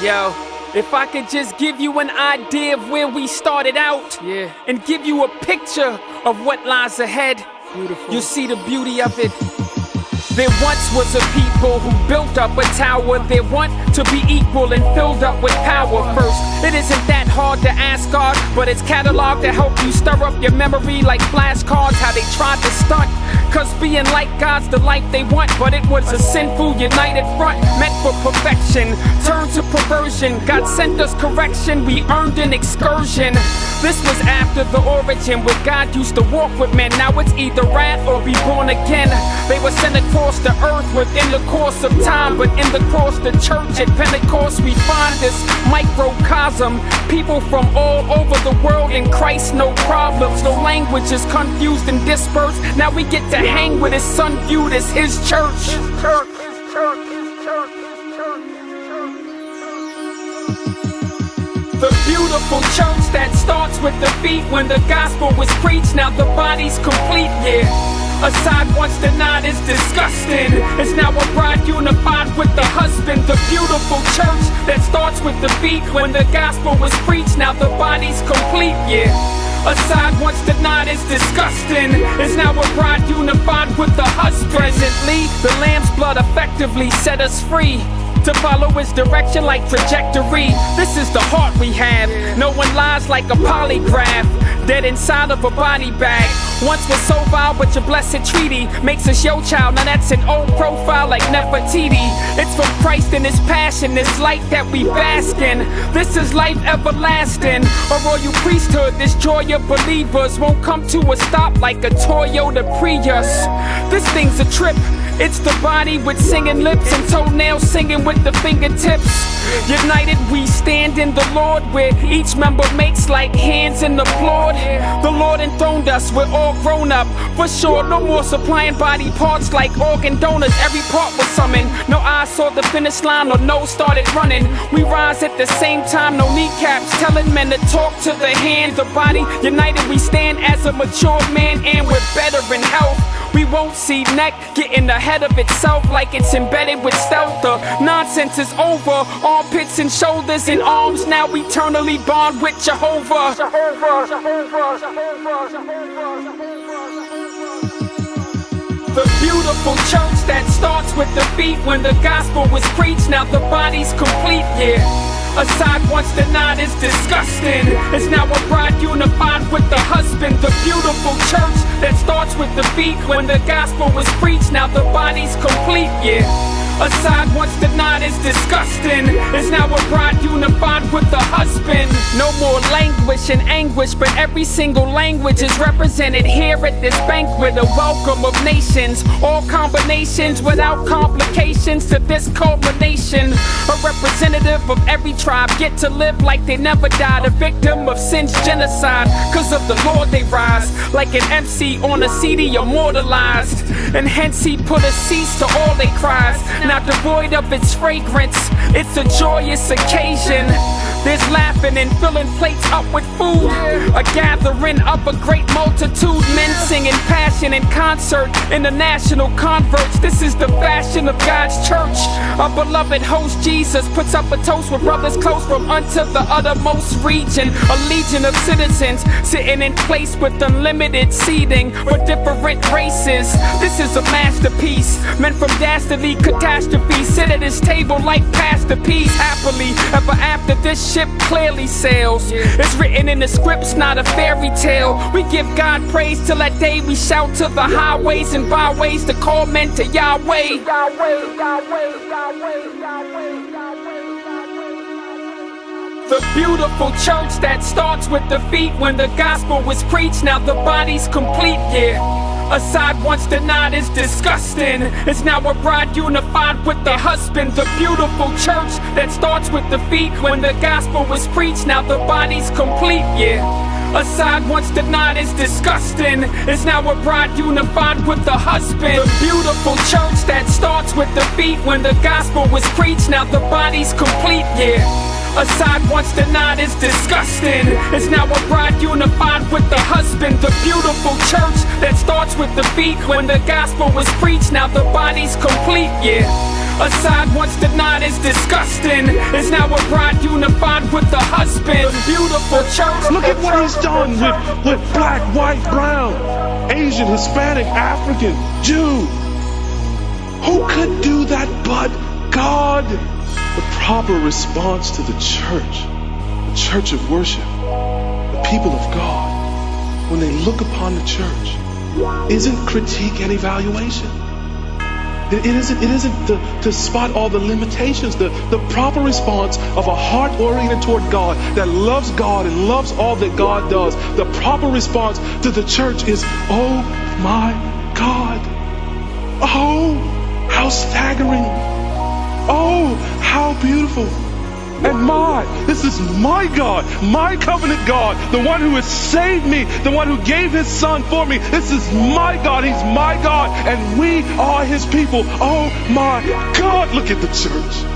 Yo, if I could just give you an idea of where we started out, and give you a picture of what lies ahead, you'll see the beauty of it. There once was a people who built up a tower. They want to be equal and filled up with power first. It isn't that hard to ask God, but it's cataloged to help you stir up your memory like flashcards. How they tried to stunt, cause being like God's the life they want. But it was a sinful united front meant for perfection, turned to perversion. God sent us correction, we earned an excursion. This was after the origin where God used to walk with men. Now it's either wrath or be born again. They were sent across the earth within the course of time, but in the cross the church at Pentecost we find this microcosm. People from all over the world in Christ, no problems, no languages confused and dispersed. Now we get to hang with his son viewed as his church. The beautiful church that starts with the feet when the gospel was preached. Now the body's complete, yeah. A side once denied is disgusting. It's now a bride unified with the husband. The beautiful church that starts with the feet when the gospel was preached. Now the body's complete, yeah. A side once denied is disgusting. It's now a bride unified with the husband. Presently, the lamb's blood effectively set us free to follow his direction like trajectory. This is the heart we have. No one lies like a polygraph, dead inside of a body bag. Once was so vile, but your blessed treaty makes us your child. Now that's an old profile like Nefertiti. It's from Christ and his passion, this light that we bask in. This is life everlasting, a royal priesthood. This joy of believers won't come to a stop like a Toyota Prius. This thing's a trip. It's the body with singing lips and toenails singing with the fingertips. United we stand in the Lord, where each member makes like hands and applaud. The Lord enthroned us, we're all grown up for sure. No more supplying body parts like organ donors. Every part was summoned. No eyes saw the finish line or nose started running. We rise at the same time, no kneecaps, telling men to talk to the hand. The body united we stand as a mature man, and we're better in health. We won't see neck getting ahead of itself like it's embedded with stealth. The nonsense is over. Armpits and shoulders and arms now eternally bond with Jehovah. The beautiful church that starts with the feet when the gospel was preached. Now the body's complete, yeah. A side once denied is disgusting. It's now a bride unified with the husband. The beautiful church that starts with the feet when the gospel was preached. Now the body's complete, yeah. A side once denied is disgusting. It's now a bride unified with the husband. No more languish and anguish, but every single language is represented here at this banquet. A welcome of nations, all combinations without complications to this culmination. A representative of every tribe get to live like they never died. A victim of sin's genocide, cause of the Lord they rise. Like an MC on a CD immortalized, and hence he put a cease to all their cries. Now devoid of its fragrance, it's a joyous occasion. There's laughing and filling plates up with food. A gathering of a great multitude. Men singing passion in concert. International converts. This is the fashion of God's church. Our beloved host Jesus puts up a toast with brothers close from unto the uttermost region. A legion of citizens sitting in place with unlimited seating for different races. This is a masterpiece. Men from dastardly catastrophe sit at his table like Pastor Peace. Happily ever after this ship clearly sails. It's written in the scripts, not a fairy tale. We give God praise till that day we shout to the highways and byways to call men to Yahweh. The beautiful church that starts with the feet when the gospel was preached. Now the body's complete, yeah. A side once denied is disgusting. It's now a bride unified with the husband. The beautiful church that starts with the feet when the gospel was preached. Now the body's complete, yeah. A side once denied is disgusting. It's now a bride unified with the husband. The beautiful church that starts with the feet when the gospel was preached. Now the body's complete, yeah. A side once denied is disgusting. It's now a bride unified with the husband. The beautiful church that starts with the feet when the gospel was preached. Now the body's complete, yeah. A side once denied is disgusting, is now a bride unified with the husband. Beautiful church. Look at what he's done with black, white, brown, Asian, Hispanic, African, Jew. Who could do that but God? The proper response to the church of worship, the people of God, when they look upon the church, isn't critique and evaluation. It isn't to spot all the limitations. The proper response of a heart oriented toward God, that loves God and loves all that God does, the proper response to the church is, oh my God. Oh, how staggering. Oh, how beautiful. And this is my God, my covenant God, the one who has saved me, the one who gave his son for me. This is my God, he's my God, and we are his people. Oh my God, look at the church.